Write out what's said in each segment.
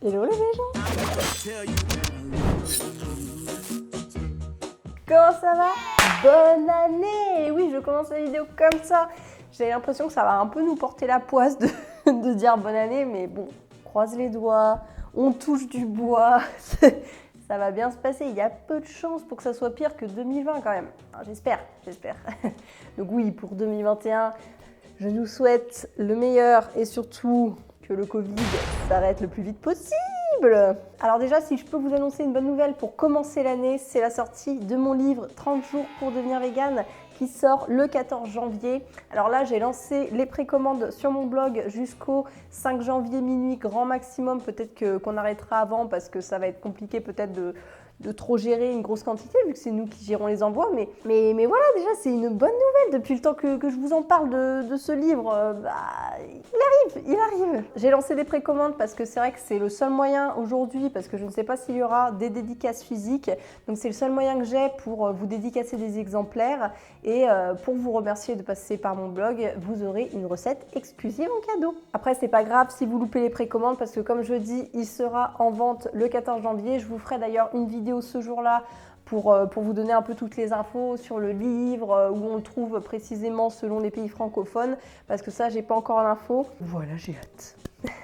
Hello les gens. Comment ça va? Bonne année! Oui, je commence la vidéo comme ça. J'ai l'impression que ça va un peu nous porter la poisse de dire bonne année, mais bon, on croise les doigts, on touche du bois, ça va bien se passer. Il y a peu de chances pour que ça soit pire que 2020 quand même. Enfin, j'espère. Donc oui, pour 2021, je nous souhaite le meilleur et surtout que le Covid s'arrête le plus vite possible. Alors déjà, si je peux vous annoncer une bonne nouvelle pour commencer l'année, c'est la sortie de mon livre 30 jours pour devenir végane qui sort le 14 janvier. Alors là, j'ai lancé les précommandes sur mon blog jusqu'au 5 janvier minuit, grand maximum. Peut-être qu'on arrêtera avant parce que ça va être compliqué peut-être de trop gérer une grosse quantité vu que c'est nous qui gérons les envois. Mais voilà, déjà, c'est une bonne nouvelle. Depuis le temps que je vous en parle de ce livre, il arrive. J'ai lancé des précommandes parce que c'est vrai que c'est le seul moyen aujourd'hui, parce que je ne sais pas s'il y aura des dédicaces physiques. Donc c'est le seul moyen que j'ai pour vous dédicacer des exemplaires. Et pour vous remercier de passer par mon blog, vous aurez une recette exclusive en cadeau. Après, c'est pas grave si vous loupez les précommandes parce que comme je dis, il sera en vente le 14 janvier. Je vous ferai d'ailleurs une vidéo ce jour-là pour vous donner un peu toutes les infos sur le livre, où on le trouve précisément selon les pays francophones, parce que ça, j'ai pas encore l'info. Voilà, j'ai hâte.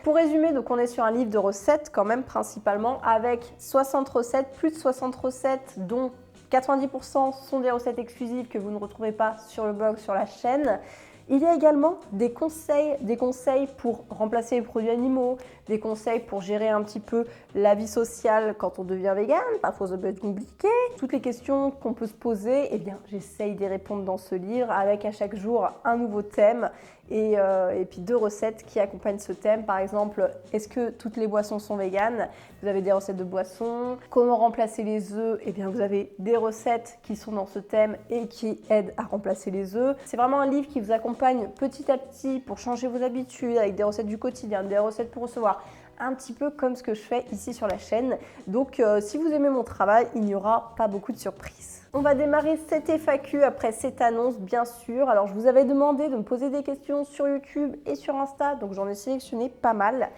Pour résumer, donc on est sur un livre de recettes quand même principalement, avec 60 recettes, plus de 60 recettes, dont 90% sont des recettes exclusives que vous ne retrouvez pas sur le blog, sur la chaîne. Il y a également des conseils pour remplacer les produits animaux, des conseils pour gérer un petit peu la vie sociale quand on devient vegan, parfois ça peut être compliqué. Toutes les questions qu'on peut se poser, eh bien j'essaye d'y répondre dans ce livre avec à chaque jour un nouveau thème et puis 2 recettes qui accompagnent ce thème. Par exemple, est-ce que toutes les boissons sont véganes? Vous avez des recettes de boissons. Comment remplacer les œufs? Eh bien vous avez des recettes qui sont dans ce thème et qui aident à remplacer les œufs. C'est vraiment un livre qui vous accompagne petit à petit pour changer vos habitudes avec des recettes du quotidien, des recettes pour recevoir, un petit peu comme ce que je fais ici sur la chaîne. Donc si vous aimez mon travail, il n'y aura pas beaucoup de surprises. On va démarrer cette FAQ après cette annonce, bien sûr. Alors, je vous avais demandé de me poser des questions sur YouTube et sur Insta, donc j'en ai sélectionné pas mal.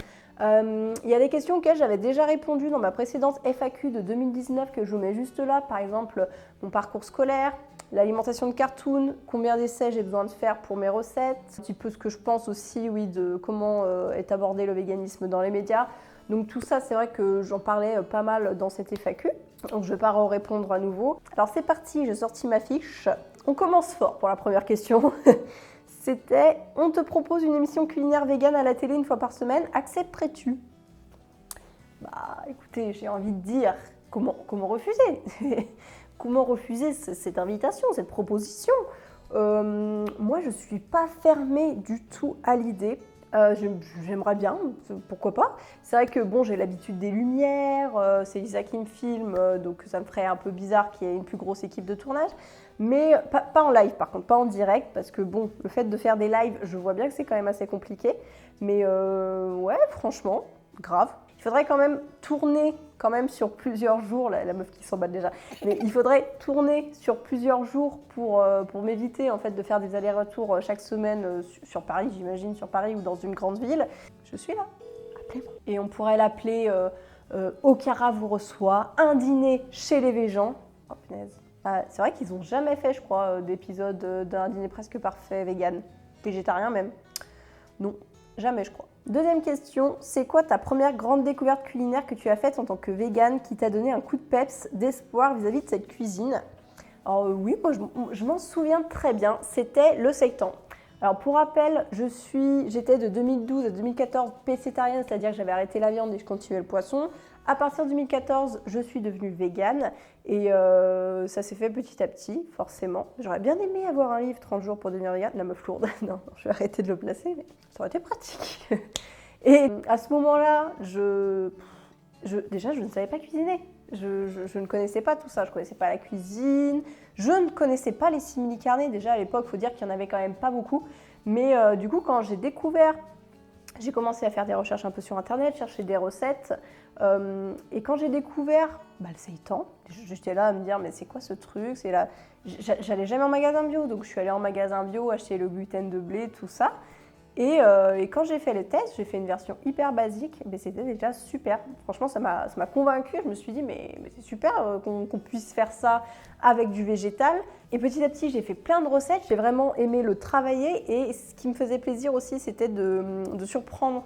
Il y a des questions auxquelles j'avais déjà répondu dans ma précédente FAQ de 2019 que je vous mets juste là. Par exemple, mon parcours scolaire, l'alimentation de cartoon, combien d'essais j'ai besoin de faire pour mes recettes, un petit peu ce que je pense aussi, oui, de comment est abordé le véganisme dans les médias. Donc tout ça, c'est vrai que j'en parlais pas mal dans cette FAQ, donc je ne vais pas répondre à nouveau. Alors c'est parti, j'ai sorti ma fiche. On commence fort pour la première question. C'était « On te propose une émission culinaire végane à la télé une fois par semaine, accepterais-tu » Bah écoutez, j'ai envie de dire, comment refuser? Comment refuser cette invitation, cette proposition? Moi, je ne suis pas fermée du tout à l'idée. J'aimerais bien, pourquoi pas. C'est vrai que bon, j'ai l'habitude des lumières, c'est Lisa qui me filme, donc ça me ferait un peu bizarre qu'il y ait une plus grosse équipe de tournage. Mais pas en live par contre, pas en direct, parce que bon, le fait de faire des lives, je vois bien que c'est quand même assez compliqué. Mais ouais, franchement, grave. Il faudrait quand même tourner sur plusieurs jours, la meuf qui s'emballe déjà, mais il faudrait tourner sur plusieurs jours pour m'éviter en fait de faire des allers-retours chaque semaine sur Paris, j'imagine, sur Paris ou dans une grande ville. Je suis là, appelez-moi. Et on pourrait l'appeler Okara vous reçoit, un dîner chez les végans. Oh punaise. C'est vrai qu'ils n'ont jamais fait, je crois, d'épisode d'un dîner presque parfait vegan, végétarien même. Non, jamais je crois. Deuxième question, c'est quoi ta première grande découverte culinaire que tu as faite en tant que végane qui t'a donné un coup de peps, d'espoir vis-à-vis de cette cuisine? Alors oui, moi je m'en souviens très bien, c'était le seitan. Alors pour rappel, j'étais de 2012 à 2014 pécétarienne, c'est-à-dire que j'avais arrêté la viande et je continuais le poisson. À partir de 2014, je suis devenue végane et ça s'est fait petit à petit, forcément. J'aurais bien aimé avoir un livre 30 jours pour devenir végane, la meuf lourde. Non, je vais arrêter de le placer, mais ça aurait été pratique. Et à ce moment-là, déjà, je ne savais pas cuisiner. Je ne connaissais pas tout ça, je ne connaissais pas la cuisine, je ne connaissais pas les simili-carnés. Déjà à l'époque, il faut dire qu'il n'y en avait quand même pas beaucoup. Mais du coup, quand j'ai commencé à faire des recherches un peu sur internet, chercher des recettes. Et quand j'ai découvert le seitan, j'étais là à me dire mais c'est quoi ce truc? J'allais jamais en magasin bio, donc je suis allée en magasin bio acheter le gluten de blé, tout ça. Et quand j'ai fait les tests, j'ai fait une version hyper basique, mais c'était déjà super. Franchement, ça m'a convaincue. Je me suis dit, mais c'est super qu'on puisse faire ça avec du végétal. Et petit à petit, j'ai fait plein de recettes. J'ai vraiment aimé le travailler. Et ce qui me faisait plaisir aussi, c'était de surprendre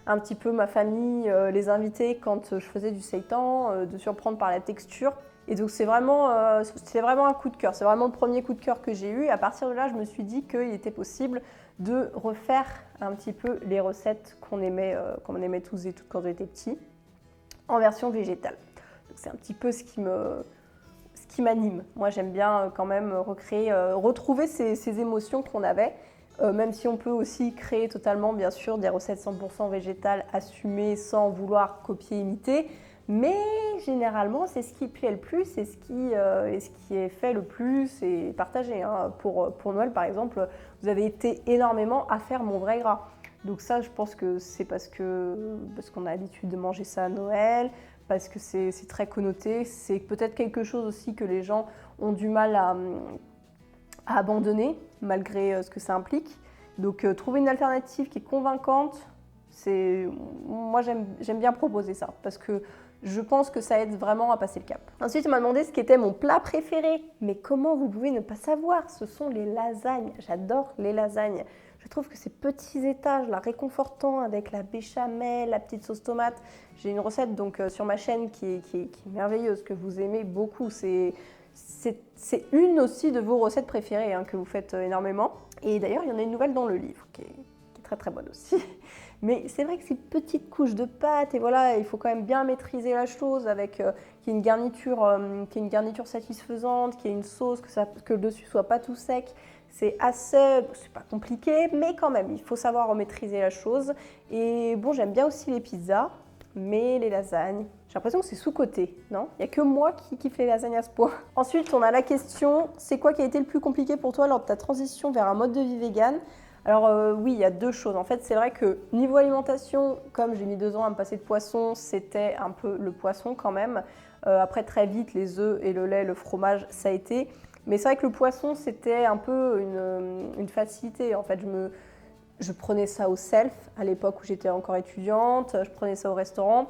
un petit peu ma famille, les invités quand je faisais du seitan, de surprendre par la texture. Et donc c'est vraiment un coup de cœur. C'est vraiment le premier coup de cœur que j'ai eu. Et à partir de là, je me suis dit qu'il était possible de refaire un petit peu les recettes qu'on aimait tous et toutes quand on était petits, en version végétale. Donc c'est un petit peu ce qui m'anime. Moi j'aime bien quand même retrouver ces émotions qu'on avait, même si on peut aussi créer totalement bien sûr des recettes 100% végétales assumées sans vouloir copier, imiter. Mais généralement, c'est ce qui plaît le plus et ce qui est fait le plus et partagé. Hein. Pour Noël, par exemple, vous avez été énormément à faire mon vrai gras. Donc ça, je pense que c'est parce qu'on a l'habitude de manger ça à Noël, parce que c'est très connoté. C'est peut-être quelque chose aussi que les gens ont du mal à abandonner, malgré ce que ça implique. Donc trouver une alternative qui est convaincante, moi j'aime bien proposer ça, parce que je pense que ça aide vraiment à passer le cap. Ensuite, on m'a demandé ce qu'était mon plat préféré. Mais comment vous pouvez ne pas savoir? Ce sont les lasagnes. J'adore les lasagnes. Je trouve que ces petits étages, là, réconfortants, avec la béchamel, la petite sauce tomate. J'ai une recette donc sur ma chaîne qui est merveilleuse, que vous aimez beaucoup. C'est une aussi de vos recettes préférées hein, que vous faites énormément. Et d'ailleurs, il y en a une nouvelle dans le livre qui est très très bonne aussi. Mais c'est vrai que ces petites couches de pâte, et voilà, il faut quand même bien maîtriser la chose avec qu'il y ait une garniture satisfaisante, qu'il y ait une sauce, que le dessus soit pas tout sec. C'est pas compliqué, mais quand même, il faut savoir maîtriser la chose. Et bon, j'aime bien aussi les pizzas, mais les lasagnes, j'ai l'impression que c'est sous-coté, non? Il n'y a que moi qui kiffe les lasagnes à ce point. Ensuite, on a la question, c'est quoi qui a été le plus compliqué pour toi lors de ta transition vers un mode de vie vegan? Alors oui, il y a deux choses. En fait, c'est vrai que niveau alimentation, comme j'ai mis 2 ans à me passer de poisson, c'était un peu le poisson quand même. Après, très vite, les œufs et le lait, le fromage, ça a été. Mais c'est vrai que le poisson, c'était un peu une facilité. En fait, je prenais ça au self à l'époque où j'étais encore étudiante. Je prenais ça au restaurant.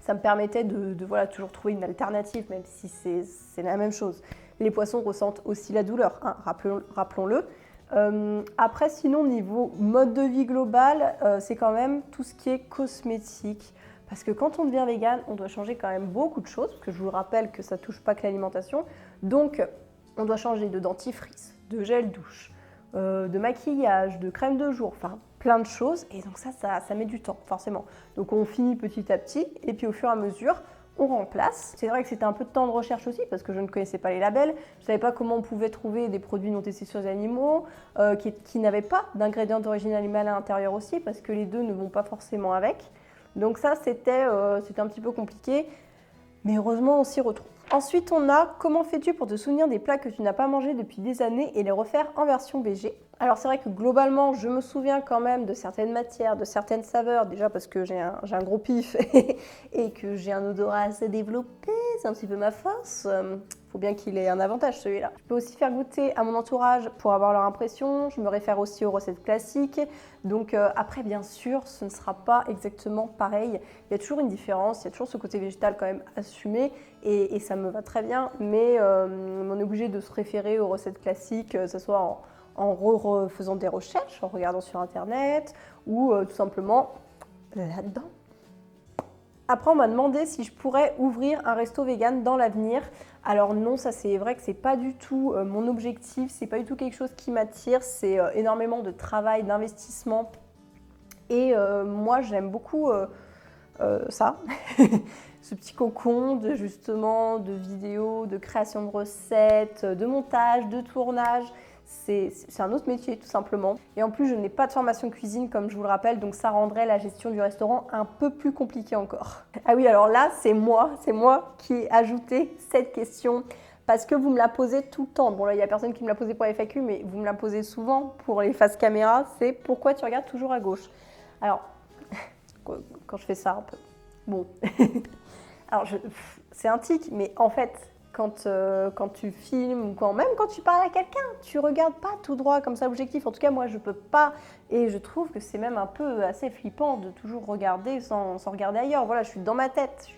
Ça me permettait de voilà, toujours trouver une alternative, même si c'est la même chose. Les poissons ressentent aussi la douleur, hein, rappelons-le. Après, sinon, niveau mode de vie global, c'est quand même tout ce qui est cosmétique. Parce que quand on devient vegan, on doit changer quand même beaucoup de choses, parce que je vous rappelle que ça ne touche pas que l'alimentation. Donc, on doit changer de dentifrice, de gel douche, de maquillage, de crème de jour, enfin plein de choses. Et donc ça met du temps, forcément. Donc on finit petit à petit, et puis au fur et à mesure, on remplace. C'est vrai que c'était un peu de temps de recherche aussi parce que je ne connaissais pas les labels. Je ne savais pas comment on pouvait trouver des produits non testés sur les animaux, qui n'avaient pas d'ingrédients d'origine animale à l'intérieur aussi parce que les deux ne vont pas forcément avec. Donc ça, c'était un petit peu compliqué, mais heureusement, on s'y retrouve. Ensuite, on a comment fais-tu pour te souvenir des plats que tu n'as pas mangés depuis des années et les refaire en version végé? Alors c'est vrai que globalement, je me souviens quand même de certaines matières, de certaines saveurs, déjà parce que j'ai un gros pif et que j'ai un odorat assez développé, c'est un petit peu ma force. Faut bien qu'il ait un avantage celui-là. Je peux aussi faire goûter à mon entourage pour avoir leur impression, je me réfère aussi aux recettes classiques. Donc après, bien sûr, ce ne sera pas exactement pareil. Il y a toujours une différence, il y a toujours ce côté végétal quand même assumé et ça me va très bien, mais on est obligé de se référer aux recettes classiques, que ce soit en refaisant des recherches, en regardant sur internet ou tout simplement là-dedans. Après, on m'a demandé si je pourrais ouvrir un resto vegan dans l'avenir. Alors non, ça c'est vrai que c'est pas du tout mon objectif, c'est pas du tout quelque chose qui m'attire, c'est énormément de travail, d'investissement. Et moi, j'aime beaucoup ça, ce petit cocon de vidéos, de création de recettes, de montage, de tournage. C'est un autre métier tout simplement. Et en plus, je n'ai pas de formation cuisine comme je vous le rappelle, donc ça rendrait la gestion du restaurant un peu plus compliquée encore. Ah oui, alors là, c'est moi qui ai ajouté cette question parce que vous me la posez tout le temps. Bon là, il n'y a personne qui me l'a posé pour les FAQ, mais vous me la posez souvent pour les faces caméra, c'est pourquoi tu regardes toujours à gauche. Alors, quand je fais ça un peu, bon, alors c'est un tic, mais en fait, quand tu filmes ou même quand tu parles à quelqu'un, tu regardes pas tout droit comme ça l'objectif. En tout cas, moi, je peux pas. Et je trouve que c'est même un peu assez flippant de toujours regarder sans regarder ailleurs. Voilà, je suis dans ma tête.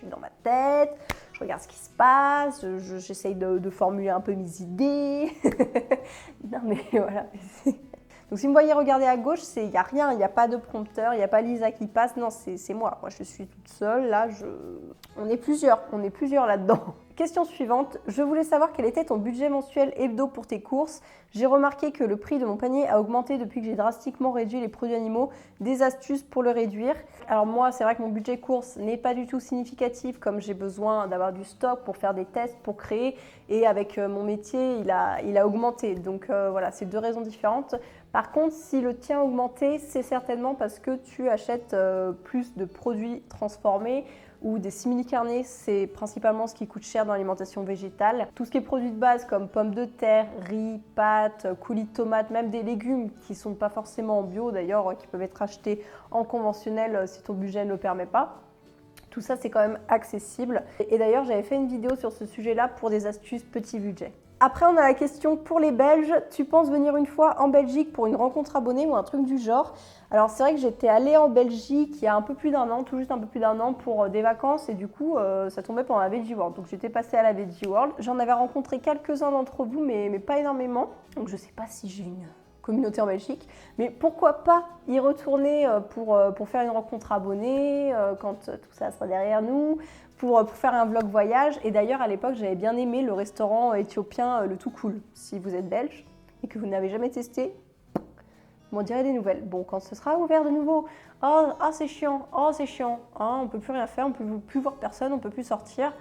Je regarde ce qui se passe, j'essaye de formuler un peu mes idées. Non, mais voilà. Donc si vous me voyez regarder à gauche, il n'y a rien, il n'y a pas de prompteur, il n'y a pas Lisa qui passe, non, c'est moi. Moi, je suis toute seule, là, on est plusieurs là-dedans. Question suivante, je voulais savoir quel était ton budget mensuel hebdo pour tes courses. J'ai remarqué que le prix de mon panier a augmenté depuis que j'ai drastiquement réduit les produits animaux. Des astuces pour le réduire? Alors moi, c'est vrai que mon budget course n'est pas du tout significatif, comme j'ai besoin d'avoir du stock pour faire des tests, pour créer. Et avec mon métier, il a augmenté. Donc voilà, c'est deux raisons différentes. Par contre, si le tien a augmenté, c'est certainement parce que tu achètes plus de produits transformés ou des simili-carnés, c'est principalement ce qui coûte cher dans l'alimentation végétale. Tout ce qui est produits de base comme pommes de terre, riz, pâtes, coulis de tomates, même des légumes qui ne sont pas forcément en bio d'ailleurs, qui peuvent être achetés en conventionnel si ton budget ne le permet pas. Tout ça, c'est quand même accessible. Et d'ailleurs, j'avais fait une vidéo sur ce sujet-là pour des astuces petit budget. Après, on a la question pour les Belges. Tu penses venir une fois en Belgique pour une rencontre abonnée ou un truc du genre? Alors, c'est vrai que j'étais allée en Belgique il y a un peu plus d'un an, tout juste un peu plus d'un an pour des vacances et du coup, ça tombait pendant la Veggie World. Donc, j'étais passée à la Veggie World. J'en avais rencontré quelques-uns d'entre vous, mais pas énormément. Donc, je ne sais pas si j'ai une communauté en Belgique, mais pourquoi pas y retourner pour faire une rencontre abonnée quand tout ça sera derrière nous, pour faire un vlog voyage. Et d'ailleurs, à l'époque, j'avais bien aimé le restaurant éthiopien Le Tout Cool. Si vous êtes belge et que vous n'avez jamais testé, vous m'en direz des nouvelles. Bon, quand ce sera ouvert de nouveau, c'est chiant, on peut plus rien faire, on peut plus voir personne, on peut plus sortir.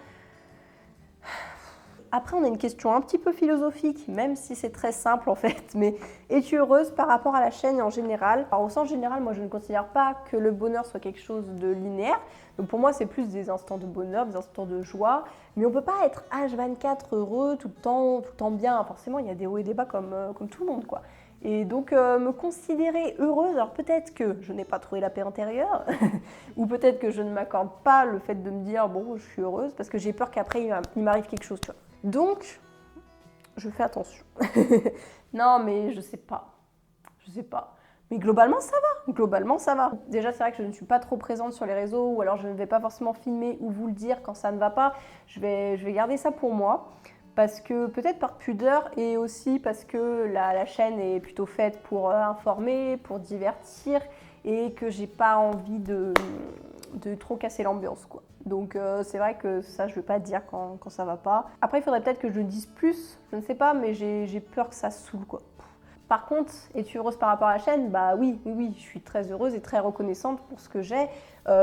Après, on a une question un petit peu philosophique, même si c'est très simple en fait, mais es-tu heureuse par rapport à la chaîne et en général? Alors au sens général, moi je ne considère pas que le bonheur soit quelque chose de linéaire. Donc pour moi, c'est plus des instants de bonheur, des instants de joie, mais on ne peut pas être H24 heureux tout le temps bien. Forcément, il y a des hauts et des bas comme tout le monde, quoi. Et donc me considérer heureuse, alors peut-être que je n'ai pas trouvé la paix intérieure, ou peut-être que je ne m'accorde pas le fait de me dire bon, je suis heureuse, parce que j'ai peur qu'après il m'arrive quelque chose, tu vois. Donc, je fais attention. Non, mais je sais pas. Mais globalement, ça va. Déjà, c'est vrai que je ne suis pas trop présente sur les réseaux, ou alors je ne vais pas forcément filmer ou vous le dire quand ça ne va pas. Je vais garder ça pour moi. Parce que peut-être par pudeur et aussi parce que la chaîne est plutôt faite pour informer, pour divertir et que j'ai pas envie de trop casser l'ambiance, quoi. Donc c'est vrai que ça, je ne veux pas dire quand ça va pas. Après, il faudrait peut-être que je dise plus, je ne sais pas, mais j'ai peur que ça saoule, quoi. Par contre, es-tu heureuse par rapport à la chaîne? Bah oui, je suis très heureuse et très reconnaissante pour ce que j'ai,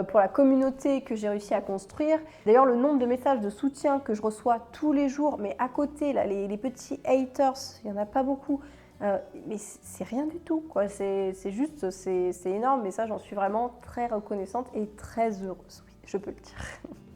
pour la communauté que j'ai réussi à construire. D'ailleurs, le nombre de messages de soutien que je reçois tous les jours, mais à côté, là, les petits haters, il n'y en a pas beaucoup, mais c'est rien du tout, quoi. C'est juste, c'est énorme, mais ça, j'en suis vraiment très reconnaissante et très heureuse, oui, je peux le dire.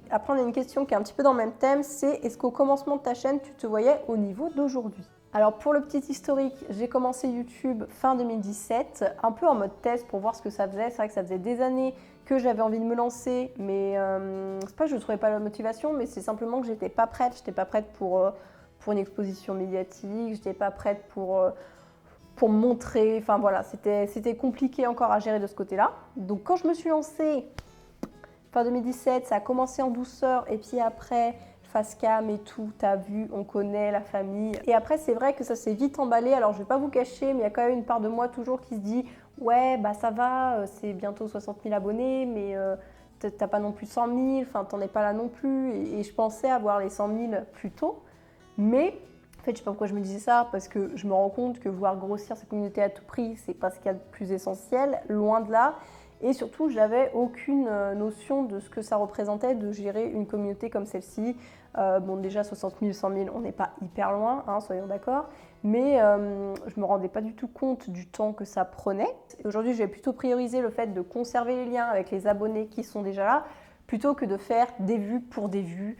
Après, on a une question qui est un petit peu dans le même thème, c'est est-ce qu'au commencement de ta chaîne, tu te voyais au niveau d'aujourd'hui? Alors pour le petit historique, j'ai commencé YouTube fin 2017, un peu en mode test pour voir ce que ça faisait. C'est vrai que ça faisait des années que j'avais envie de me lancer, mais c'est pas que je ne trouvais pas la motivation, mais c'est simplement que j'étais pas prête. J'étais pas prête pour une exposition médiatique, j'étais pas prête pour me montrer. Enfin voilà, c'était compliqué encore à gérer de ce côté-là. Donc quand je me suis lancée fin 2017, ça a commencé en douceur et puis après face cam et tout, t'as vu, on connaît la famille. Et après, c'est vrai que ça s'est vite emballé. Alors, je vais pas vous cacher, mais il y a quand même une part de moi toujours qui se dit ouais, bah ça va, c'est bientôt 60 000 abonnés, mais t'as pas non plus 100 000, enfin, t'en es pas là non plus. Et je pensais avoir les 100 000 plus tôt. Mais en fait, je sais pas pourquoi je me disais ça, parce que je me rends compte que vouloir grossir sa communauté à tout prix, c'est pas ce qu'il y a de plus essentiel, loin de là. Et surtout, j'avais aucune notion de ce que ça représentait de gérer une communauté comme celle-ci. Bon, déjà 60 000, 100 000, on n'est pas hyper loin, hein, soyons d'accord. Mais je ne me rendais pas du tout compte du temps que ça prenait. Et aujourd'hui, je vais plutôt prioriser le fait de conserver les liens avec les abonnés qui sont déjà là, plutôt que de faire des vues pour des vues.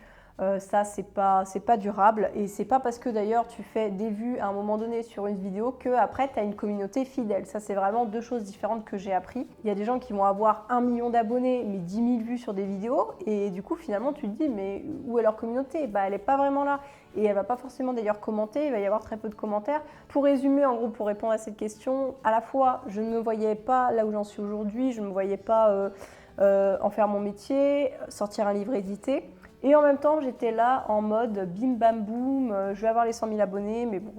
Ça, c'est pas durable et c'est pas parce que d'ailleurs tu fais des vues à un moment donné sur une vidéo qu'après tu as une communauté fidèle. Ça, c'est vraiment deux choses différentes que j'ai appris. Il y a des gens qui vont avoir 1 million d'abonnés mais 10 000 vues sur des vidéos et du coup finalement tu te dis mais où est leur communauté? Bah, elle est pas vraiment là et elle va pas forcément d'ailleurs commenter, il va y avoir très peu de commentaires. Pour résumer, en gros, pour répondre à cette question, à la fois je ne me voyais pas là où j'en suis aujourd'hui, je ne me voyais pas en faire mon métier, sortir un livre édité. Et en même temps, j'étais là en mode bim bam boum, je vais avoir les 100 000 abonnés, mais bon,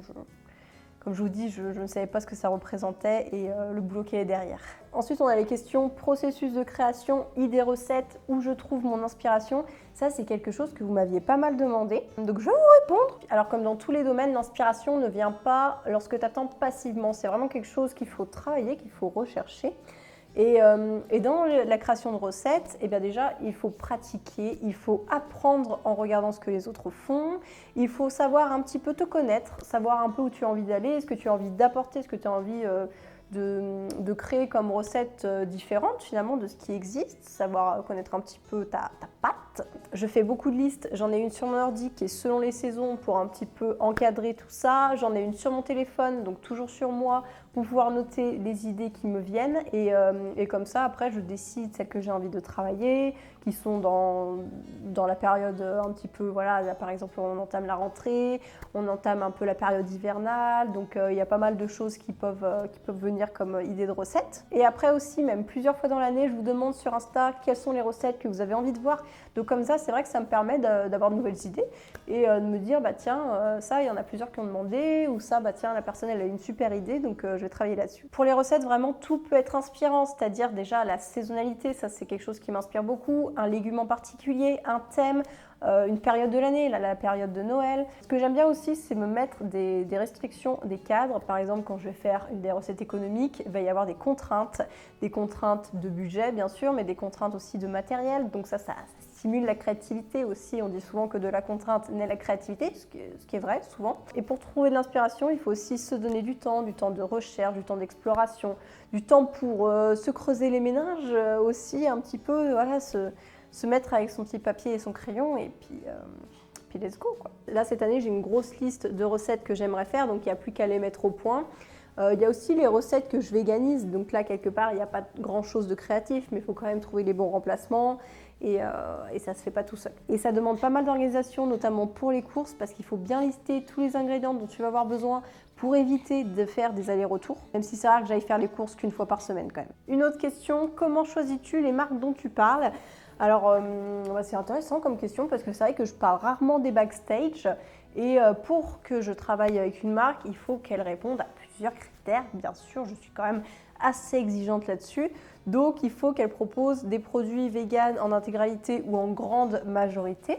comme je vous dis, je ne savais pas ce que ça représentait et le boulot qui est derrière. Ensuite, on a les questions processus de création, idées recettes, où je trouve mon inspiration. Ça, c'est quelque chose que vous m'aviez pas mal demandé. Donc, je vais vous répondre. Alors, comme dans tous les domaines, l'inspiration ne vient pas lorsque tu attends passivement. C'est vraiment quelque chose qu'il faut travailler, qu'il faut rechercher. Et dans la création de recettes, eh bien déjà, il faut pratiquer, il faut apprendre en regardant ce que les autres font, il faut savoir un petit peu te connaître, savoir un peu où tu as envie d'aller, ce que tu as envie d'apporter, ce que tu as envie de créer comme recette différente finalement de ce qui existe, savoir connaître un petit peu ta patte. Je fais beaucoup de listes, j'en ai une sur mon ordi qui est selon les saisons pour un petit peu encadrer tout ça, j'en ai une sur mon téléphone, donc toujours sur moi, pour pouvoir noter les idées qui me viennent et comme ça après je décide celles que j'ai envie de travailler, qui sont dans la période un petit peu, voilà, là, par exemple on entame la rentrée, on entame un peu la période hivernale, donc il y a pas mal de choses qui peuvent venir comme idées de recettes. Et après aussi, même plusieurs fois dans l'année, je vous demande sur Insta quelles sont les recettes que vous avez envie de voir. Donc comme ça, c'est vrai que ça me permet d'avoir de nouvelles idées et de me dire, bah tiens, ça, il y en a plusieurs qui ont demandé, ou ça, bah tiens, la personne, elle a une super idée, donc je vais travailler là-dessus. Pour les recettes, vraiment, tout peut être inspirant, c'est-à-dire déjà la saisonnalité, ça c'est quelque chose qui m'inspire beaucoup, un légume en particulier, un thème, une période de l'année, là, la période de Noël. Ce que j'aime bien aussi, c'est me mettre des restrictions, des cadres. Par exemple, quand je vais faire des recettes économiques, il va y avoir des contraintes de budget, bien sûr, mais des contraintes aussi de matériel. Donc ça stimule la créativité aussi. On dit souvent que de la contrainte naît la créativité, ce qui est vrai souvent. Et pour trouver de l'inspiration, il faut aussi se donner du temps de recherche, du temps d'exploration, du temps pour se creuser les méninges aussi un petit peu, voilà, se mettre avec son petit papier et son crayon et puis let's go, quoi. Là, cette année, j'ai une grosse liste de recettes que j'aimerais faire, donc il n'y a plus qu'à les mettre au point. Il y a aussi les recettes que je véganise, donc là, quelque part, il n'y a pas grand-chose de créatif, mais il faut quand même trouver les bons remplacements et ça ne se fait pas tout seul. Et ça demande pas mal d'organisation, notamment pour les courses, parce qu'il faut bien lister tous les ingrédients dont tu vas avoir besoin pour éviter de faire des allers-retours, même si c'est rare que j'aille faire les courses qu'une fois par semaine quand même. Une autre question, comment choisis-tu les marques dont tu parles ? Alors, c'est intéressant comme question parce que c'est vrai que je parle rarement des backstage et pour que je travaille avec une marque, il faut qu'elle réponde à plusieurs critères. Bien sûr, je suis quand même assez exigeante là-dessus. Donc, il faut qu'elle propose des produits véganes en intégralité ou en grande majorité.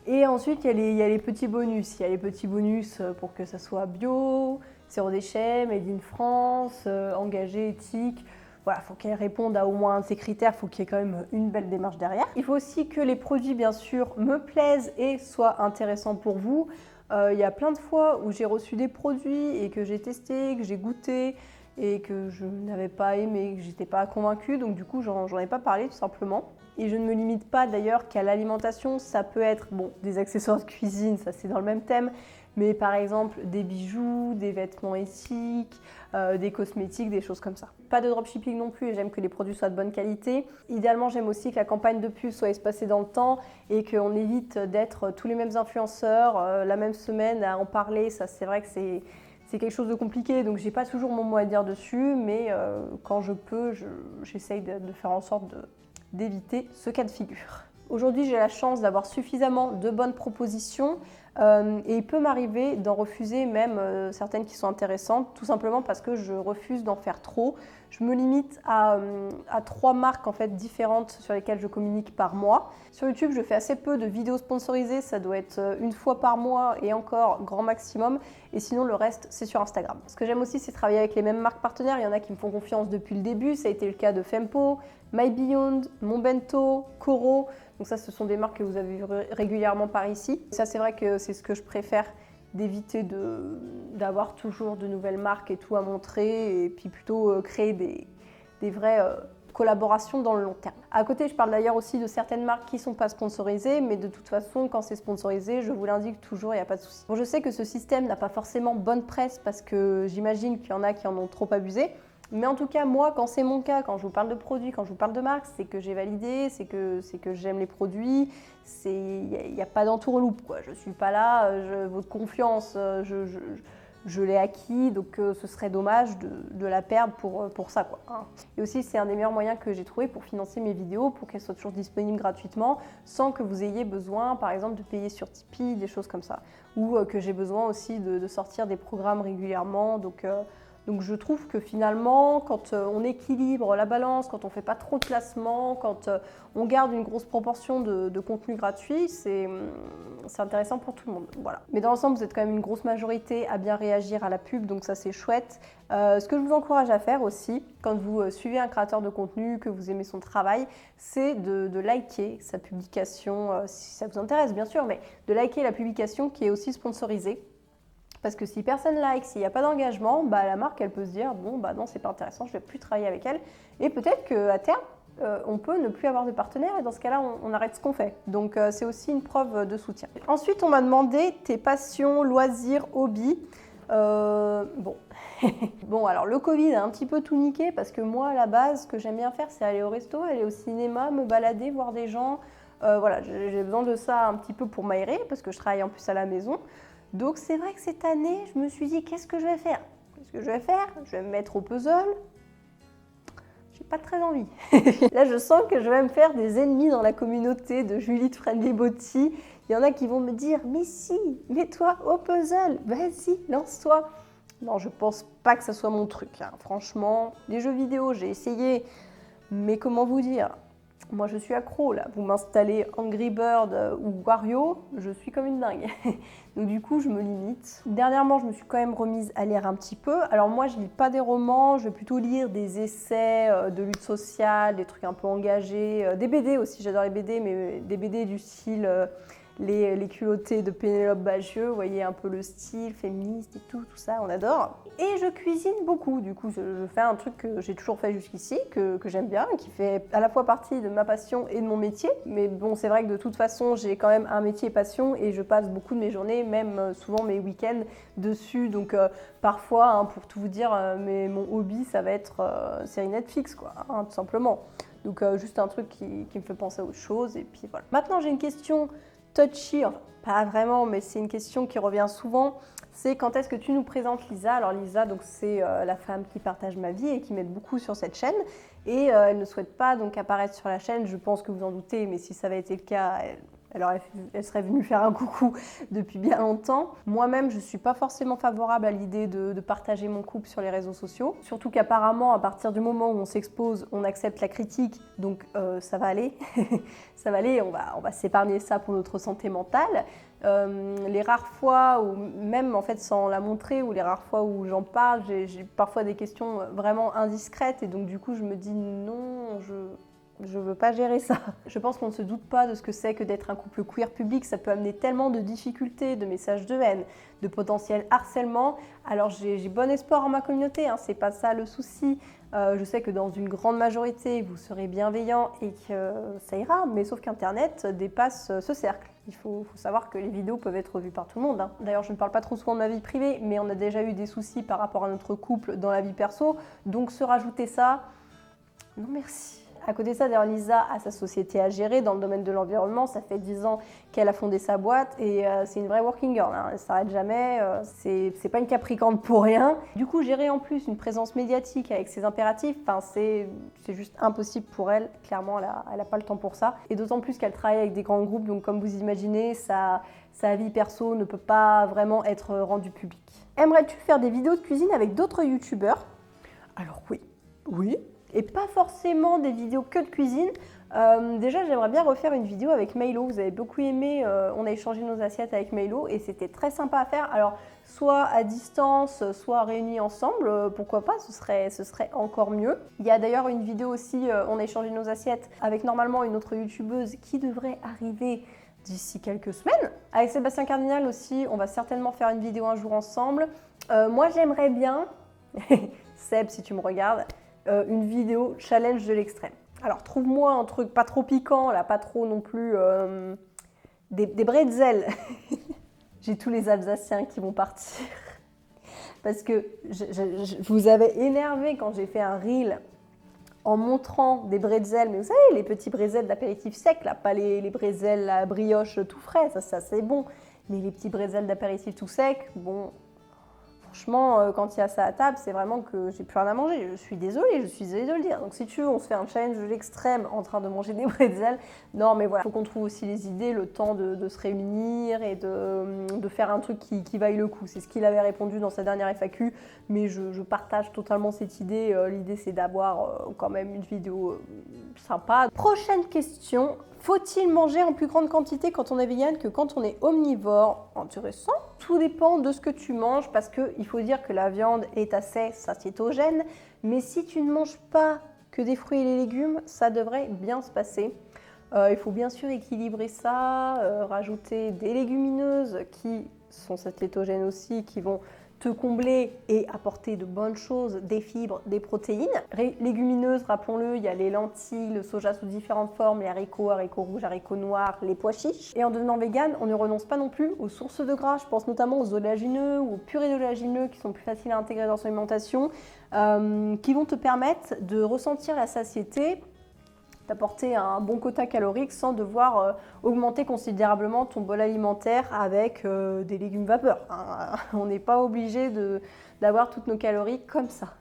Et ensuite, il y a les petits bonus. Il y a les petits bonus pour que ça soit bio, zéro déchet, made in France, engagé, éthique. Voilà, il faut qu'elle réponde à au moins un de ces critères, il faut qu'il y ait quand même une belle démarche derrière. Il faut aussi que les produits, bien sûr, me plaisent et soient intéressants pour vous. Il y a plein de fois où j'ai reçu des produits et que j'ai testé, que j'ai goûté et que je n'avais pas aimé, que j'étais pas convaincue, donc du coup, j'en ai pas parlé tout simplement. Et je ne me limite pas d'ailleurs qu'à l'alimentation, ça peut être des accessoires de cuisine, ça c'est dans le même thème, mais par exemple des bijoux, des vêtements éthiques, des cosmétiques, des choses comme ça. Pas de dropshipping non plus et j'aime que les produits soient de bonne qualité. Idéalement, j'aime aussi que la campagne de pub soit espacée dans le temps et qu'on évite d'être tous les mêmes influenceurs la même semaine à en parler. Ça, c'est vrai que c'est quelque chose de compliqué, donc j'ai pas toujours mon mot à dire dessus, mais quand je peux, j'essaye de faire en sorte d'éviter ce cas de figure. Aujourd'hui, j'ai la chance d'avoir suffisamment de bonnes propositions et il peut m'arriver d'en refuser même certaines qui sont intéressantes, tout simplement parce que je refuse d'en faire trop. Je me limite à 3 marques en fait différentes sur lesquelles je communique par mois. Sur YouTube, je fais assez peu de vidéos sponsorisées, ça doit être une fois par mois et encore grand maximum. Et sinon, le reste, c'est sur Instagram. Ce que j'aime aussi, c'est travailler avec les mêmes marques partenaires. Il y en a qui me font confiance depuis le début. Ça a été le cas de Fempo, My Beyond, Mon Bento, Coro. Donc ça, ce sont des marques que vous avez vues régulièrement par ici. Ça, c'est vrai que c'est ce que je préfère, d'éviter d'avoir toujours de nouvelles marques et tout à montrer, et puis plutôt créer des vrais collaboration dans le long terme. À côté, je parle d'ailleurs aussi de certaines marques qui ne sont pas sponsorisées, mais de toute façon, quand c'est sponsorisé, je vous l'indique toujours, il n'y a pas de souci. Bon, je sais que ce système n'a pas forcément bonne presse parce que j'imagine qu'il y en a qui en ont trop abusé. Mais en tout cas, moi, quand c'est mon cas, quand je vous parle de produits, quand je vous parle de marques, c'est que j'ai validé, c'est que j'aime les produits, il n'y a pas d'entourloupe, quoi. Je ne suis pas là, votre confiance, je l'ai acquis, donc ce serait dommage de la perdre pour ça, quoi, hein. Et aussi, c'est un des meilleurs moyens que j'ai trouvé pour financer mes vidéos, pour qu'elles soient toujours disponibles gratuitement, sans que vous ayez besoin, par exemple, de payer sur Tipeee, des choses comme ça. Ou que j'ai besoin aussi de sortir des programmes régulièrement, donc je trouve que finalement, quand on équilibre la balance, quand on ne fait pas trop de placements, quand on garde une grosse proportion de contenu gratuit, c'est intéressant pour tout le monde. Voilà. Mais dans l'ensemble, vous êtes quand même une grosse majorité à bien réagir à la pub, donc ça c'est chouette. Ce que je vous encourage à faire aussi, quand vous suivez un créateur de contenu, que vous aimez son travail, c'est de liker sa publication, si ça vous intéresse bien sûr, mais de liker la publication qui est aussi sponsorisée. Parce que si personne like, s'il n'y a pas d'engagement, bah, la marque elle peut se dire bon bah non c'est pas intéressant, je ne vais plus travailler avec elle. Et peut-être qu'à terme, on peut ne plus avoir de partenaire et dans ce cas-là on arrête ce qu'on fait. Donc c'est aussi une preuve de soutien. Ensuite on m'a demandé tes passions, loisirs, hobbies. Bon. Bon alors le Covid a un petit peu tout niqué parce que moi à la base ce que j'aime bien faire c'est aller au resto, aller au cinéma, me balader, voir des gens. Voilà, j'ai besoin de ça un petit peu pour m'aérer parce que je travaille en plus à la maison. Donc c'est vrai que cette année, je me suis dit, qu'est-ce que je vais faire? Qu'est-ce que je vais faire? Je vais me mettre au puzzle. J'ai pas très envie. Là, je sens que je vais me faire des ennemis dans la communauté de Julie de Friendly Beauty. Il y en a qui vont me dire, mais si, mets-toi au puzzle, vas-y, lance-toi. Non, je pense pas que ça soit mon truc, hein. Franchement, les jeux vidéo, j'ai essayé, mais comment vous dire? Moi, je suis accro, là. Vous m'installez Angry Bird ou Wario, je suis comme une dingue. Donc du coup, je me limite. Dernièrement, je me suis quand même remise à lire un petit peu. Alors moi, je lis pas des romans, je vais plutôt lire des essais de lutte sociale, des trucs un peu engagés, des BD aussi, j'adore les BD, mais des BD du style les culottés de Pénélope Bagieux, vous voyez un peu le style féministe et tout ça, on adore. Et je cuisine beaucoup, du coup je fais un truc que j'ai toujours fait jusqu'ici, que j'aime bien, qui fait à la fois partie de ma passion et de mon métier. Mais bon, c'est vrai que de toute façon, j'ai quand même un métier passion et je passe beaucoup de mes journées, même souvent mes week-ends dessus. Donc parfois, hein, pour tout vous dire, mon hobby, ça va être série Netflix, quoi, hein, tout simplement. Donc juste un truc qui me fait penser à autre chose, et puis voilà. Maintenant, j'ai une question touchy, enfin, pas vraiment, mais c'est une question qui revient souvent, c'est quand est-ce que tu nous présentes Lisa? Alors Lisa, donc c'est la femme qui partage ma vie et qui m'aide beaucoup sur cette chaîne, et elle ne souhaite pas donc apparaître sur la chaîne, je pense que vous en doutez, mais si ça avait été le cas, elle serait venue faire un coucou depuis bien longtemps. Moi-même, je ne suis pas forcément favorable à l'idée de partager mon couple sur les réseaux sociaux. Surtout qu'apparemment, à partir du moment où on s'expose, on accepte la critique, donc ça va aller. Ça va aller, on va s'épargner ça pour notre santé mentale. Les rares fois, ou même en fait sans la montrer, ou les rares fois où j'en parle, j'ai parfois des questions vraiment indiscrètes, et donc du coup je me dis non, je veux pas gérer ça. Je pense qu'on ne se doute pas de ce que c'est que d'être un couple queer public. Ça peut amener tellement de difficultés, de messages de haine, de potentiel harcèlement. Alors j'ai bon espoir en ma communauté, hein, c'est pas ça le souci. Je sais que dans une grande majorité, vous serez bienveillants et que ça ira, mais sauf qu'Internet dépasse ce cercle. Il faut savoir que les vidéos peuvent être vues par tout le monde, hein. D'ailleurs, je ne parle pas trop souvent de ma vie privée, mais on a déjà eu des soucis par rapport à notre couple dans la vie perso. Donc se rajouter ça, non merci. À côté de ça, d'ailleurs, Lisa a sa société à gérer dans le domaine de l'environnement. Ça fait 10 ans qu'elle a fondé sa boîte et c'est une vraie working girl, hein. Elle ne s'arrête jamais, c'est pas une capricorne pour rien. Du coup, gérer en plus une présence médiatique avec ses impératifs, c'est juste impossible pour elle. Clairement, elle a pas le temps pour ça. Et d'autant plus qu'elle travaille avec des grands groupes, donc comme vous imaginez, sa vie perso ne peut pas vraiment être rendue publique. Aimerais-tu faire des vidéos de cuisine avec d'autres youtubeurs? Alors oui. Et pas forcément des vidéos que de cuisine. Déjà, j'aimerais bien refaire une vidéo avec Maylo. Vous avez beaucoup aimé, on a échangé nos assiettes avec Maylo et c'était très sympa à faire. Alors, soit à distance, soit réunis ensemble, pourquoi pas, ce serait encore mieux. Il y a d'ailleurs une vidéo aussi, on a échangé nos assiettes avec normalement une autre youtubeuse qui devrait arriver d'ici quelques semaines. Avec Sébastien Cardinal aussi, on va certainement faire une vidéo un jour ensemble. Moi, j'aimerais bien, Seb, si tu me regardes, une vidéo challenge de l'extrême. Alors trouve-moi un truc pas trop piquant, là, pas trop non plus des bretzels. J'ai tous les Alsaciens qui vont partir. Parce que je vous avais énervé quand j'ai fait un reel en montrant des bretzels, mais vous savez, les petits bretzels d'apéritif sec, là, pas les bretzels à brioche tout frais, ça c'est bon. Mais les petits bretzels d'apéritif tout sec, bon, franchement, quand il y a ça à table, c'est vraiment que j'ai plus rien à manger. Je suis désolée de le dire. Donc si tu veux, on se fait un challenge de l'extrême en train de manger des bretzels. Non, mais voilà, il faut qu'on trouve aussi les idées, le temps de se réunir et de faire un truc qui vaille le coup. C'est ce qu'il avait répondu dans sa dernière FAQ, mais je partage totalement cette idée. L'idée, c'est d'avoir quand même une vidéo sympa. Prochaine question. Faut-il manger en plus grande quantité quand on est vegan que quand on est omnivore? Intéressant. Tout dépend de ce que tu manges parce qu'il faut dire que la viande est assez satiétogène. Mais si tu ne manges pas que des fruits et des légumes, ça devrait bien se passer. Il faut bien sûr équilibrer ça, rajouter des légumineuses qui sont satiétogènes aussi, qui vont te combler et apporter de bonnes choses, des fibres, des protéines. Légumineuses, rappelons-le, il y a les lentilles, le soja sous différentes formes, les haricots, haricots rouges, haricots noirs, les pois chiches. Et en devenant vegan, on ne renonce pas non plus aux sources de gras. Je pense notamment aux oléagineux ou aux purées d'oléagineux qui sont plus faciles à intégrer dans son alimentation, qui vont te permettre de ressentir la satiété, d'apporter un bon quota calorique sans devoir augmenter considérablement ton bol alimentaire avec des légumes vapeur. On n'est pas obligé d'avoir toutes nos calories comme ça.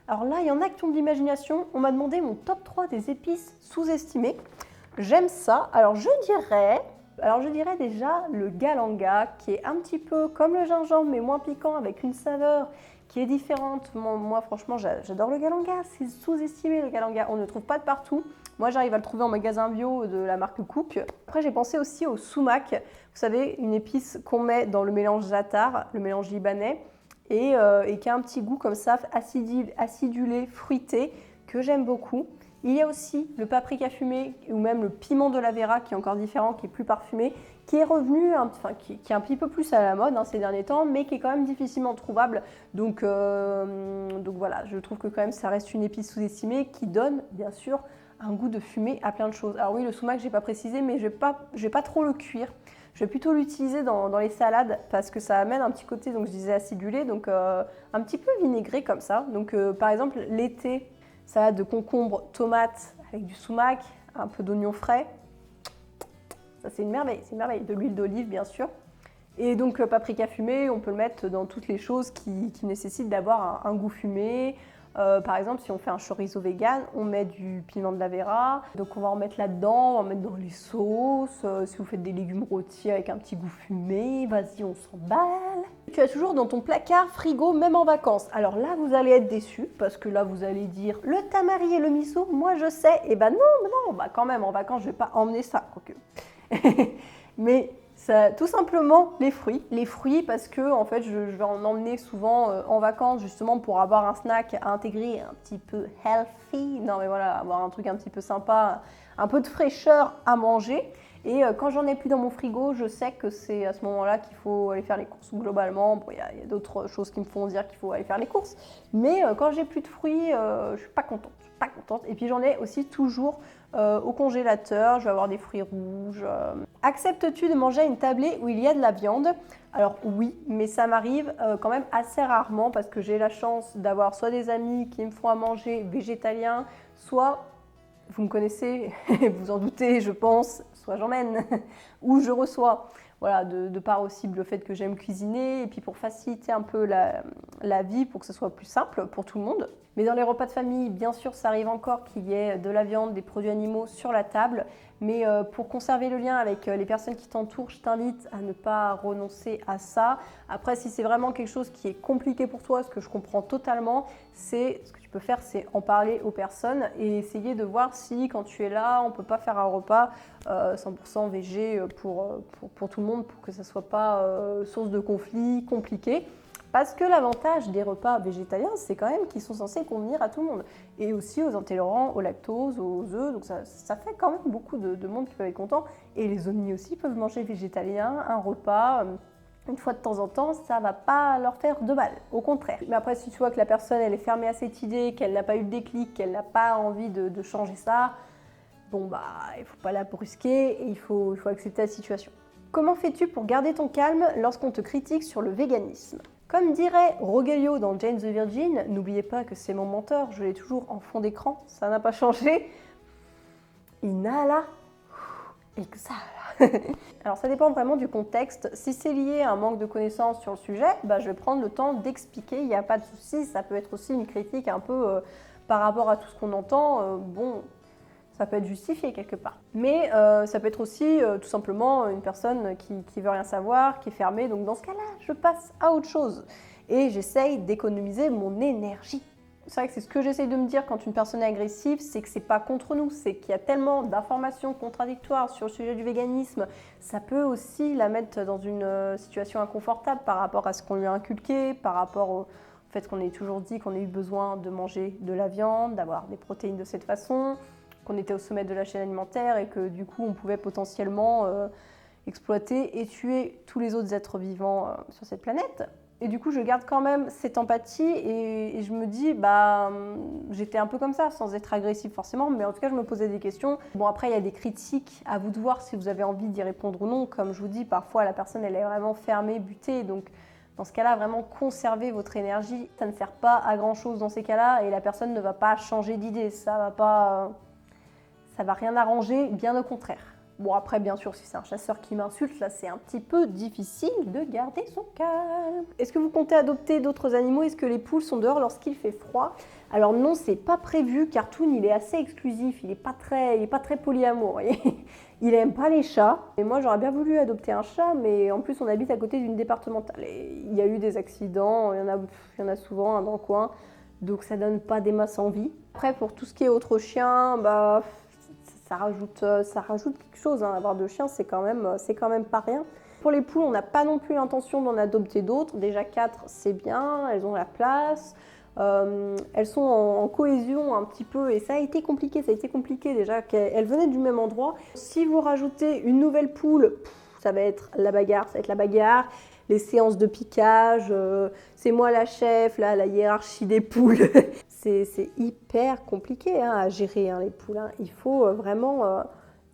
Alors là, il y en a qui ont de l'imagination. On m'a demandé mon top 3 des épices sous-estimées. J'aime ça. Alors je dirais déjà le galanga, qui est un petit peu comme le gingembre, mais moins piquant, avec une saveur qui est différente. Moi franchement, j'adore le galanga. C'est sous-estimé le galanga. On ne le trouve pas de partout. Moi, j'arrive à le trouver en magasin bio de la marque Cook. Après, j'ai pensé aussi au sumac. Vous savez, une épice qu'on met dans le mélange za'atar, le mélange libanais, et qui a un petit goût comme ça, acidulé, fruité, que j'aime beaucoup. Il y a aussi le paprika fumé ou même le piment de la Vera qui est encore différent, qui est plus parfumé, qui est revenu, qui est un petit peu plus à la mode ces derniers temps, mais qui est quand même difficilement trouvable. Donc voilà, je trouve que quand même ça reste une épice sous-estimée qui donne bien sûr un goût de fumée à plein de choses. Alors oui, le sumac, je n'ai pas précisé, mais je vais pas trop le cuire. Je vais plutôt l'utiliser dans les salades parce que ça amène un petit côté, donc je disais acidulé, donc un petit peu vinaigré comme ça. Donc par exemple, l'été, salade de concombre, tomates avec du sumac, un peu d'oignon frais. Ça, c'est une merveille, de l'huile d'olive, bien sûr. Et donc, paprika fumé, on peut le mettre dans toutes les choses qui nécessitent d'avoir un goût fumé. Par exemple, si on fait un chorizo vegan, on met du piment de la Vera. Donc, on va en mettre là-dedans, on va en mettre dans les sauces. Si vous faites des légumes rôtis avec un petit goût fumé, vas-y, on s'emballe. Tu as toujours dans ton placard frigo, même en vacances. Alors là, vous allez être déçus, parce que là, vous allez dire, le tamari et le miso, moi je sais. Et ben non, bah quand même, en vacances, je vais pas emmener ça, quoique. Mais ça, tout simplement les fruits parce que en fait je vais en emmener souvent en vacances justement pour avoir un snack à intégrer un petit peu healthy, non mais voilà, avoir un truc un petit peu sympa, un peu de fraîcheur à manger. Et quand j'en ai plus dans mon frigo, je sais que c'est à ce moment-là qu'il faut aller faire les courses. Globalement, bon, y a d'autres choses qui me font dire qu'il faut aller faire les courses. Mais quand j'ai plus de fruits, je suis pas contente. Et puis j'en ai aussi toujours au congélateur. Je vais avoir des fruits rouges. Acceptes-tu de manger à une tablée où il y a de la viande? Alors oui, mais ça m'arrive quand même assez rarement parce que j'ai la chance d'avoir soit des amis qui me font à manger végétalien, soit, vous me connaissez, vous en doutez, je pense, soit j'emmène ou je reçois. Voilà, de part aussi le fait que j'aime cuisiner et puis pour faciliter un peu la vie, pour que ce soit plus simple pour tout le monde. Mais dans les repas de famille, bien sûr, ça arrive encore qu'il y ait de la viande, des produits animaux sur la table. Mais pour conserver le lien avec les personnes qui t'entourent, je t'invite à ne pas renoncer à ça. Après, si c'est vraiment quelque chose qui est compliqué pour toi, ce que je comprends totalement, ce que tu peux faire, c'est en parler aux personnes et essayer de voir si, quand tu es là, on ne peut pas faire un repas 100% végé pour tout le monde, pour que ça ne soit pas source de conflit compliqué. Parce que l'avantage des repas végétaliens, c'est quand même qu'ils sont censés convenir à tout le monde. Et aussi aux intolérants, au lactose, aux œufs. Donc ça fait quand même beaucoup de monde qui peut être content. Et les omnis aussi peuvent manger végétalien, un repas une fois de temps en temps, ça va pas leur faire de mal, au contraire. Mais après, si tu vois que la personne, elle est fermée à cette idée, qu'elle n'a pas eu le déclic, qu'elle n'a pas envie de changer ça, bon bah, il faut pas la brusquer et il faut accepter la situation. Comment fais-tu pour garder ton calme lorsqu'on te critique sur le véganisme? Comme dirait Rogelio dans Jane the Virgin, n'oubliez pas que c'est mon mentor, je l'ai toujours en fond d'écran, ça n'a pas changé. Inhala, exhala. Alors ça dépend vraiment du contexte. Si c'est lié à un manque de connaissances sur le sujet, bah, je vais prendre le temps d'expliquer, il n'y a pas de souci. Ça peut être aussi une critique un peu par rapport à tout ce qu'on entend. Bon, ça peut être justifié quelque part. Mais ça peut être aussi tout simplement une personne qui veut rien savoir, qui est fermée. Donc dans ce cas-là, je passe à autre chose. Et j'essaye d'économiser mon énergie. C'est vrai que c'est ce que j'essaye de me dire quand une personne est agressive, c'est que c'est pas contre nous, c'est qu'il y a tellement d'informations contradictoires sur le sujet du véganisme, ça peut aussi la mettre dans une situation inconfortable par rapport à ce qu'on lui a inculqué, par rapport au fait qu'on ait toujours dit qu'on ait eu besoin de manger de la viande, d'avoir des protéines de cette façon, qu'on était au sommet de la chaîne alimentaire et que du coup on pouvait potentiellement exploiter et tuer tous les autres êtres vivants sur cette planète. Et du coup, je garde quand même cette empathie et je me dis, bah, j'étais un peu comme ça, sans être agressive forcément, mais en tout cas, je me posais des questions. Bon, après, il y a des critiques, à vous de voir si vous avez envie d'y répondre ou non. Comme je vous dis, parfois, la personne, elle est vraiment fermée, butée, donc dans ce cas-là, vraiment conservez votre énergie. Ça ne sert pas à grand-chose dans ces cas-là et la personne ne va pas changer d'idée, ça va rien arranger, bien au contraire. Bon après bien sûr si c'est un chasseur qui m'insulte, là c'est un petit peu difficile de garder son calme. Est-ce que vous comptez adopter d'autres animaux? Est-ce que les poules sont dehors lorsqu'il fait froid? Alors non, c'est pas prévu. Cartoon il est assez exclusif, il est pas très polyamour. Il aime pas les chats. Et moi j'aurais bien voulu adopter un chat, mais en plus on habite à côté d'une départementale. Et il y a eu des accidents, il y en a souvent dans le coin, donc ça donne pas des masses envie. Après pour tout ce qui est autre chien, bah ça rajoute quelque chose, hein. Avoir 2 chiens, c'est quand même pas rien. Pour les poules, on n'a pas non plus l'intention d'en adopter d'autres. Déjà 4, c'est bien, elles ont la place. Elles sont en cohésion un petit peu et ça a été compliqué déjà qu'elles venaient du même endroit. Si vous rajoutez une nouvelle poule, ça va être la bagarre. Les séances de piquage, c'est moi la chef, là, la hiérarchie des poules. C'est hyper compliqué hein, à gérer hein, les poules. Hein. Il faut vraiment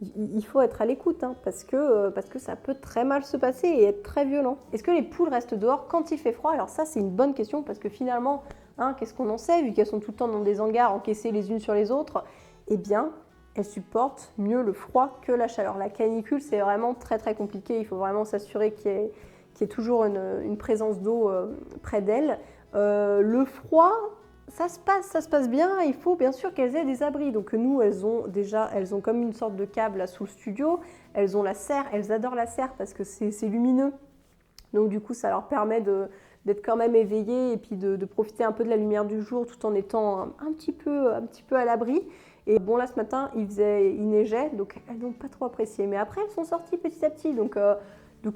il faut être à l'écoute hein, parce que ça peut très mal se passer et être très violent. Est-ce que les poules restent dehors quand il fait froid? Alors ça, c'est une bonne question parce que finalement, hein, qu'est-ce qu'on en sait vu qu'elles sont tout le temps dans des hangars encaissées les unes sur les autres? Eh bien, elles supportent mieux le froid que la chaleur. La canicule, c'est vraiment très très compliqué. Il faut vraiment s'assurer qu'il y ait toujours une présence d'eau près d'elles. Le froid, ça se passe bien. Il faut bien sûr qu'elles aient des abris. Donc nous, elles ont comme une sorte de câble là, sous le studio. Elles ont la serre. Elles adorent la serre parce que c'est lumineux. Donc du coup, ça leur permet d'être quand même éveillées et puis de profiter un peu de la lumière du jour tout en étant un petit peu à l'abri. Et bon là ce matin il neigeait donc elles n'ont pas trop apprécié. Mais après elles sont sorties petit à petit donc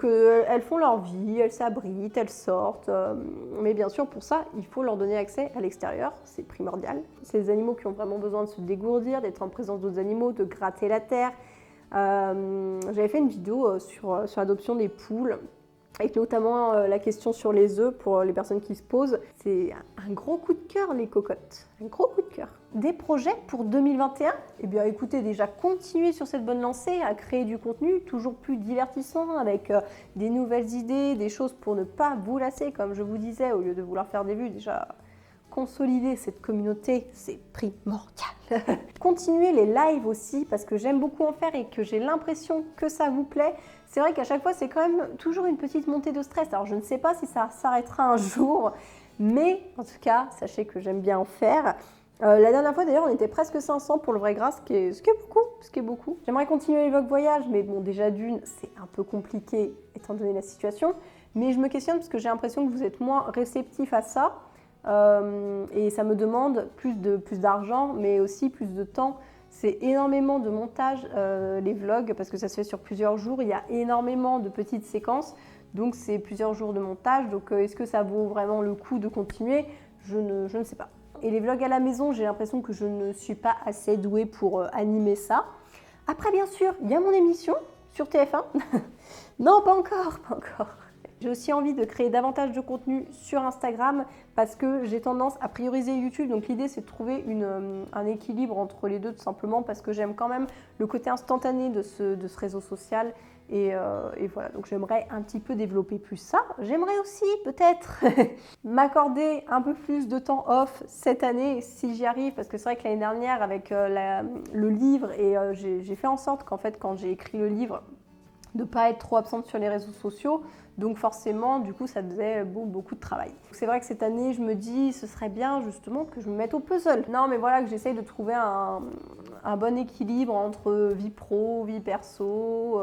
elles font leur vie, elles s'abritent, elles sortent. Mais bien sûr pour ça il faut leur donner accès à l'extérieur, c'est primordial. C'est des animaux qui ont vraiment besoin de se dégourdir, d'être en présence d'autres animaux, de gratter la terre. J'avais fait une vidéo sur l'adoption des poules. Avec notamment la question sur les œufs pour les personnes qui se posent. C'est un gros coup de cœur les cocottes, un gros coup de cœur. Des projets pour 2021? Eh bien écoutez, déjà continuez sur cette bonne lancée à créer du contenu toujours plus divertissant avec des nouvelles idées, des choses pour ne pas vous lasser comme je vous disais au lieu de vouloir faire des vues déjà. Consolider cette communauté, c'est primordial. Continuez les lives aussi parce que j'aime beaucoup en faire et que j'ai l'impression que ça vous plaît. C'est vrai qu'à chaque fois, c'est quand même toujours une petite montée de stress. Alors, je ne sais pas si ça s'arrêtera un jour, mais en tout cas, sachez que j'aime bien en faire. La dernière fois, d'ailleurs, on était presque 500 pour le vrai gras, ce qui est beaucoup. J'aimerais continuer les vlogs voyages, mais bon, déjà d'une, c'est un peu compliqué étant donné la situation. Mais je me questionne parce que j'ai l'impression que vous êtes moins réceptifs à ça. Et ça me demande plus d'argent, mais aussi plus de temps. C'est énormément de montage, les vlogs, parce que ça se fait sur plusieurs jours. Il y a énormément de petites séquences, donc c'est plusieurs jours de montage. Donc est-ce que ça vaut vraiment le coup de continuer? Je ne sais pas. Et les vlogs à la maison, j'ai l'impression que je ne suis pas assez douée pour animer ça. Après, bien sûr, il y a mon émission sur TF1. Non, pas encore. J'ai aussi envie de créer davantage de contenu sur Instagram parce que j'ai tendance à prioriser YouTube. Donc l'idée c'est de trouver un équilibre entre les deux tout simplement parce que j'aime quand même le côté instantané de ce réseau social. Et voilà, donc j'aimerais un petit peu développer plus ça. J'aimerais aussi peut-être m'accorder un peu plus de temps off cette année si j'y arrive parce que c'est vrai que l'année dernière avec le livre et j'ai fait en sorte qu'en fait quand j'ai écrit le livre de ne pas être trop absente sur les réseaux sociaux. Donc forcément, du coup, ça faisait beaucoup de travail. C'est vrai que cette année, je me dis, ce serait bien justement que je me mette au puzzle. Non, mais voilà, que j'essaye de trouver un bon équilibre entre vie pro, vie perso,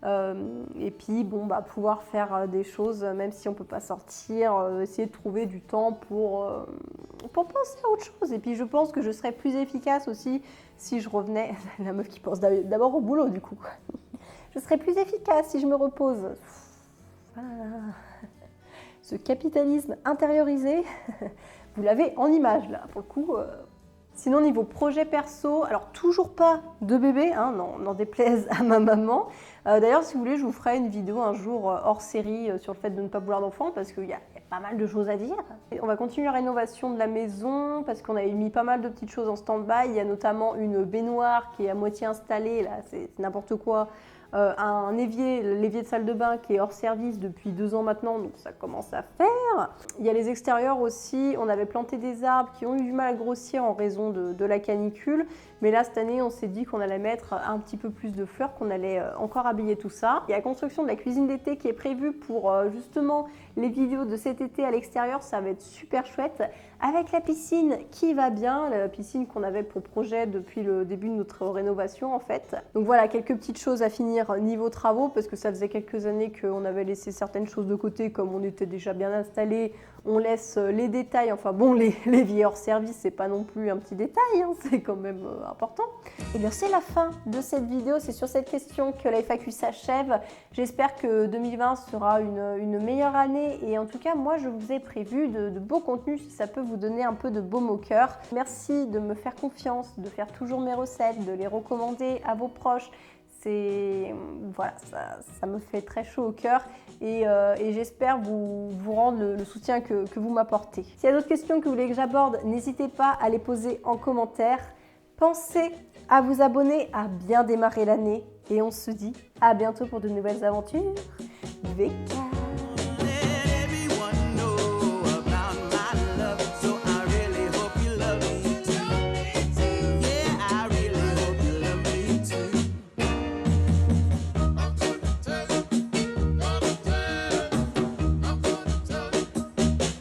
et puis pouvoir faire des choses, même si on ne peut pas sortir, essayer de trouver du temps pour penser à autre chose. Et puis je pense que je serais plus efficace aussi si je revenais, la meuf qui pense d'abord au boulot du coup. Je serais plus efficace si je me repose. Ce capitalisme intériorisé, vous l'avez en image là, pour le coup. Sinon, niveau projet perso, alors toujours pas de bébé, hein, non, n'en déplaise à ma maman. D'ailleurs, si vous voulez, je vous ferai une vidéo un jour hors série sur le fait de ne pas vouloir d'enfant parce qu'il y a pas mal de choses à dire. Et on va continuer la rénovation de la maison parce qu'on avait mis pas mal de petites choses en stand-by. Il y a notamment une baignoire qui est à moitié installée, là, c'est n'importe quoi. Un évier, l'évier de salle de bain qui est hors service depuis 2 ans maintenant, donc ça commence à faire. Il y a les extérieurs aussi, on avait planté des arbres qui ont eu du mal à grossir en raison de la canicule, mais là cette année on s'est dit qu'on allait mettre un petit peu plus de fleurs, qu'on allait encore habiller tout ça. Il y a la construction de la cuisine d'été qui est prévue pour justement les vidéos de cet été à l'extérieur, ça va être super chouette, avec la piscine qui va bien, la piscine qu'on avait pour projet depuis le début de notre rénovation en fait. Donc voilà, quelques petites choses à finir niveau travaux parce que ça faisait quelques années qu'on avait laissé certaines choses de côté, comme on était déjà bien installé, on laisse les détails, enfin bon, les l'évier hors service c'est pas non plus un petit détail, hein, c'est quand même important. Et bien c'est la fin de cette vidéo, c'est sur cette question que la FAQ s'achève. J'espère que 2020 sera une meilleure année et en tout cas moi je vous ai prévu de beaux contenus si ça peut vous donner un peu de baume au cœur. Merci de me faire confiance, de faire toujours mes recettes, de les recommander à vos proches. Voilà, ça me fait très chaud au cœur et j'espère vous rendre le soutien que vous m'apportez. S'il y a d'autres questions que vous voulez que j'aborde, n'hésitez pas à les poser en commentaire. Pensez à vous abonner, à bien démarrer l'année et on se dit à bientôt pour de nouvelles aventures. Veka.